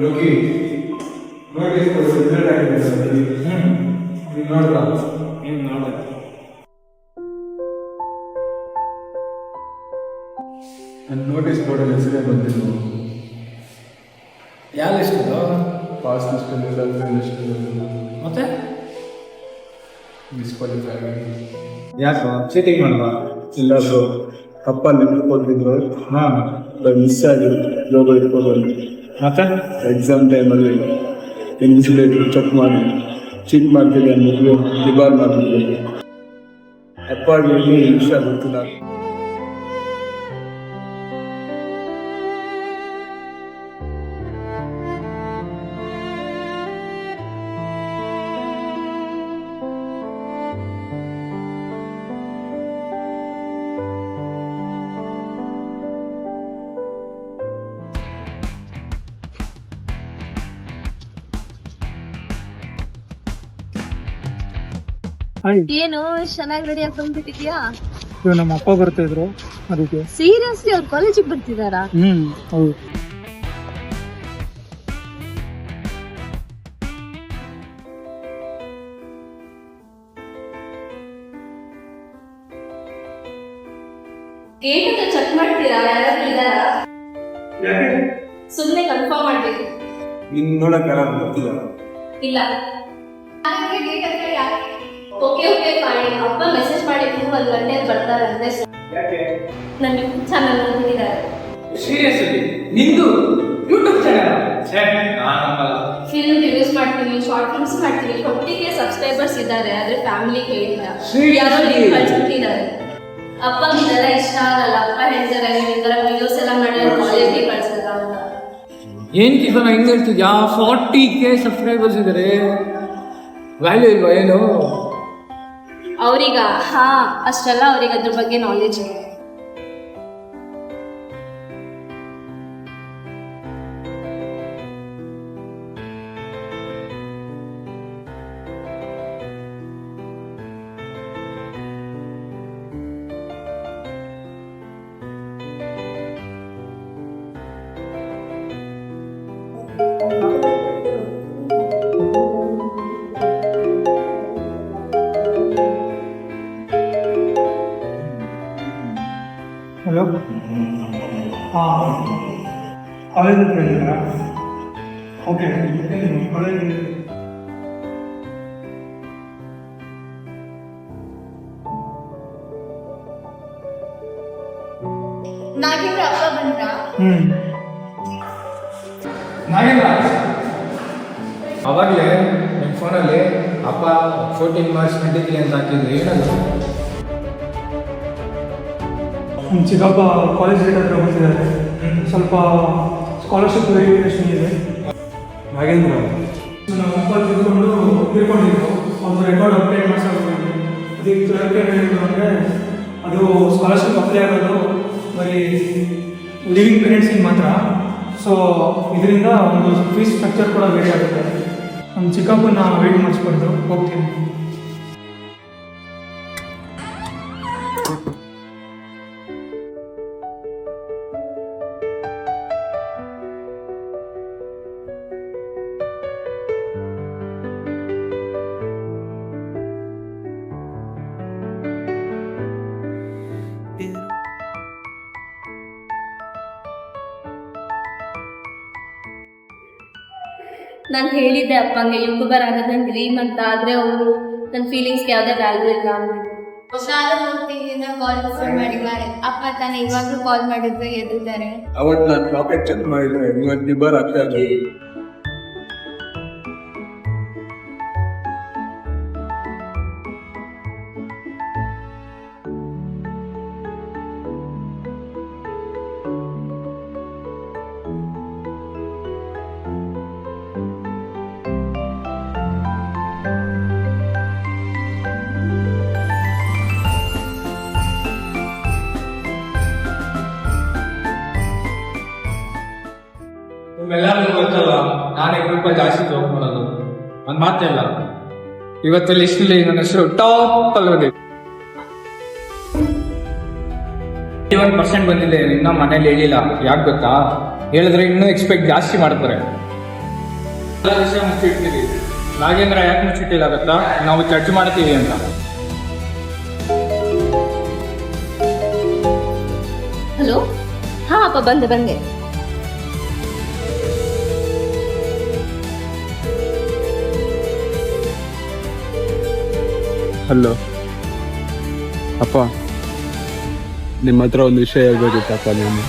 Loki notice ಕೊಡು result ಆಗಿದೆ ನೀನು ನೋಡ್ತಾ ನೋಡ ನನ್ನ ನೋಟಿಸ್ ಬೋರ್ಡಲ್ಲಿ ಹೆಸರೇ ಬಂದಿದ್ದು ಯಾವ ಲಿಸ್ಟ್ ಪಾಸ್ ಲಿಸ್ಟಲ್ಲಿಲ್ಲ ಲಿಸ್ಟಲ್ಲಿ ಮತ್ತೆ ಡಿಸ್ಕ್ವಾಲಿಫೈ ಆಗಿ ಯಾಕೆ ಚೀಟಿಂಗ್ ಮಾಡುವ ಇಲ್ಲ ಬ್ರೋ ಕಪ್ಪಲ್ಲಿ ಕೊಟ್ಟಿದ್ರು ಹಾಂ ಮಿಸ್ ಆಗಿರುತ್ತೆ ಲೋಗೋ ಇಟ್ಕೊಂಡು ಮತ್ತೆ ಎಕ್ಸಾಮ್ ಟೈಮಲ್ಲಿ ಇನ್ಸುಲೇಟರ್ ಚೆಕ್ ಮಾಡಿ ಚೀಟ್ ಮಾಡ್ತಿದ್ದೆ ಅಂದ್ಬಿಟ್ಟು ಡಿಬಾರ್ ಮಾಡ್ತಿದ್ದೆ ಅಪ್ಪಾರ್ಟ್ಮೆಂಟ್ಲಿ ವಿಷಯ ಗೊತ್ತಿಲ್ಲ ಏನು ಚೆನ್ನಾಗಿ ರೆಡಿ ಆಗ್ಬಿಟ್ಟಿದ್ಯಾ? ಇವ್ ನಮ್ಮ ಅಪ್ಪ ಬರ್ತಾ ಇದ್ರು ಅದಕ್ಕೆ. ಸೀರಿಯಸ್ಲಿ ಅವ್ರು ಕಾಲೇಜಿಗೆ ಬರ್ತಿದಾರಾ? ಹೌದು. ಗೇಟ್ ಅಂತ ಚೆಕ್ ಮಾಡ್ತೀರಾ? ಯಾರಾದ್ರೂ ಇದಾರಾ? ಸುಮ್ಮನೆ ಕನ್ಫರ್ಮ್ ಮಾಡ್ಬೇಕು. ಇನ್ನು ನೋಡಕ್ಕೆಲ್ಲ ಗೊತ್ತಿಲ್ಲ ಇಲ್ಲ ಗೇಟ್ ಹತ್ರ ಯಾಕೆ? Okay fine. ಅಪ್ಪ ಮೆಸೇಜ್ ಮಾಡಿದ್ರು 1 ಗಂಟೆಗೆ ಬರ್ತಾರೆ ಅಂದ್ರೆ ನನ್ನ ಯೂಟ್ಯೂಬ್ ಚಾನಲ್ ನೋಡಿದ್ದಾರೆ. ಸೀರಿಯಸ್ಲಿ ನಿಂದು ಯೂಟ್ಯೂಬ್ ಚಾನಲ್? ಫಿಲ್ಮ್ ರಿವ್ಯೂಸ್ ಮಾಡ್ತೀನಿ, ಶಾರ್ಟ್ ಫಿಲ್ಮ್ಸ್ ಮಾಡ್ತೀನಿ. 20K ಸಬ್ಸ್ಕ್ರೈಬರ್ಸ್ ಇದ್ದಾರೆ. ಆದ್ರೆ ಫ್ಯಾಮಿಲಿಗೆ ಹೇಳಿಲ್ಲ, ಯಾರೋ ಲಿಂಕ್ ಕಳ್ಸ್ಬಿಟ್ಟಿದ್ದಾರೆ. ಅಪ್ಪ ಇದೆಲ್ಲ ಇಷ್ಟ ಆಗಲ್ಲ. ಅಪ್ಪ ಹೇಳ್ತಾರೆ ನೀವು ಈ ಥರ ವಿಡಿಯೋಸ್ ಎಲ್ಲ ಮಾಡಿ ಕಾಲೇಜ್ಗೆ ಕಳ್ಸಲ್ಲ ಅಂತ. ಏನ್ ಕಿಸನ ಹಿಂಗ್ ಹೇಳ್ತಿದ್ಯಾ? 40K ಸಬ್ಸ್ಕ್ರೈಬರ್ಸ್ ಇದಾರೆ, ವ್ಯಾಲ್ಯೂ ಇಲ್ವಾ ಏನು? ಅವ್ರೀಗ ಅಷ್ಟೆಲ್ಲ ಅವ್ರಿಗೆ ಅದ್ರ ಬಗ್ಗೆ ನಾಲೆಜ್ ಇದೆ. ಹಲೋ, ಕಾಲೇಜ್ ಹತ್ರ ಇದ್ದೀರಾ? ಓಕೆ, ಕಾಲೇಜ್ ನಾಗೇಂದ್ರ ಅಪ್ಪ ಬಂದ್ರ? ಅವಾಗಲೇ ನಿಮ್ಮ ಫೋನಲ್ಲಿ ಅಪ್ಪ 14 ಮಾರ್ಕ್ಸ್ 23 ಅಂತ ಹಾಕಿದ್ರು. ಏನದು? ನಮ್ಮ ಚಿಕ್ಕಪ್ಪ ಕಾಲೇಜ್ ಗೇಟ್ ಹತ್ರ ಬಂದಿದ್ದಾರೆ. ಸ್ವಲ್ಪ ಸ್ಕಾಲರ್ಶಿಪ್ ವೆರಿಫಿಕೇಷನ್ ಇದೆ. ನಾಗೇಂದ್ರ ನಮ್ಮ ಅಪ್ಪ ತಿಳ್ಕೊಂಡಿದ್ರು ಒಂದು ರೆಕಾರ್ಡ್ ಅಪ್ಡೇಟ್ ಮಾಡಿಸೋದು. ಅದಕ್ಕೆ ಕ್ಲರ್ಕ್ ಏನು ಹೇಳಿದ್ರು ಅಂದರೆ ಅದು ಸ್ಕಾಲರ್ಶಿಪ್ ಅಪ್ಲೈ ಆಗೋದು ಬರೀ ಲಿವಿಂಗ್ ಪೇರೆಂಟ್ಸಿಗೆ ಮಾತ್ರ. ಸೊ ಇದರಿಂದ ಒಂದು ಫೀಸ್ ಸ್ಟ್ರಕ್ಚರ್ ಕೂಡ ವೇರಿ ಆಗುತ್ತೆ. ನಮ್ಮ ಚಿಕ್ಕಪ್ಪನ ವೇಟ್ ಮಾಡಿಸ್ಕೊಂಡು ಹೋಗ್ತೀನಿ. ನಾನು ಹೇಳಿದ್ದೆ ಅಪ್ಪಂಗೆ ಯೂಟ್ಯೂಬರ್ ಆಗೋದು ನನ್ನ ಡ್ರೀಮ್ ಅಂತ. ಆದರೆ ಅವರು ನನ್ನ ಫೀಲಿಂಗ್ಸ್ಗೆ ಯಾವುದೇ ವ್ಯಾಲ್ಯೂ ಇಲ್ಲ ಅಂದ್ಬಿಟ್ಟು. ಕಾಲ್ ಮಾಡಿದ್ದಾರೆ. ಅಪ್ಪ ತಾನೇ ಇವಾಗಲೂ ಕಾಲ್ ಮಾಡಿದ್ರೆ ಎದ್ದಿದ್ದಾರೆ. ಅವತ್ತು ನಾನು ಟಾಪಿಕ್ ಚೆಕ್ ಮಾಡಿದ್ರೆ ಇವತ್ತು ಡಿಬಾರ್ ಆಗ್ತಾ ಇದೆ. ನಿಮ್ಮೆಲ್ಲರಿಗೂ ಗೊತ್ತಲ್ಲ, ನಾನೇ ಗ್ರೂಪ್ ಜಾಸ್ತಿ ಜೋಕ್ ಮಾಡೋದು. ಒಂದು ಮಾತಿಲ್ಲ, ಇವತ್ತು ಲಿಸ್ಟಲ್ಲಿ ನನ್ನ ಹೆಸರು ಟಾಪ್ ಅಲ್ಲಿ ಬಂದಿದೆ. 51% ಬಂದಿದೆ. ಇನ್ನ ಮನೇಲಿ ಹೇಳಿಲ್ಲ. ಯಾಕೆ ಗೊತ್ತಾ? ಹೇಳಿದ್ರೆ ಇನ್ನೂ ಎಕ್ಸ್ಪೆಕ್ಟ್ ಜಾಸ್ತಿ ಮಾಡ್ತಾರೆ. ಎಲ್ಲ ವಿಷಯ ಮುಚ್ಚಿಟ್ಟಿದ್ದೀವಿ. ನಾಗೇಂದ್ರ ಯಾಕೆ ಮುಚ್ಚಿಟ್ಟಿಲ್ಲ ಗೊತ್ತಾ? ನಾವು ಚರ್ಚೆ ಮಾಡ್ತೀವಿ ಅಂತ. ಹಲೋ, ಹಾಂ ಅಪ್ಪ ಬಂದೆ. ಹಲೋ ಅಪ್ಪ, ನಿಮ್ಮ ಹತ್ರ ಒಂದು ವಿಷಯ ಹೇಳ್ಬೇಕಿತ್ತಪ್ಪ. ನಾನು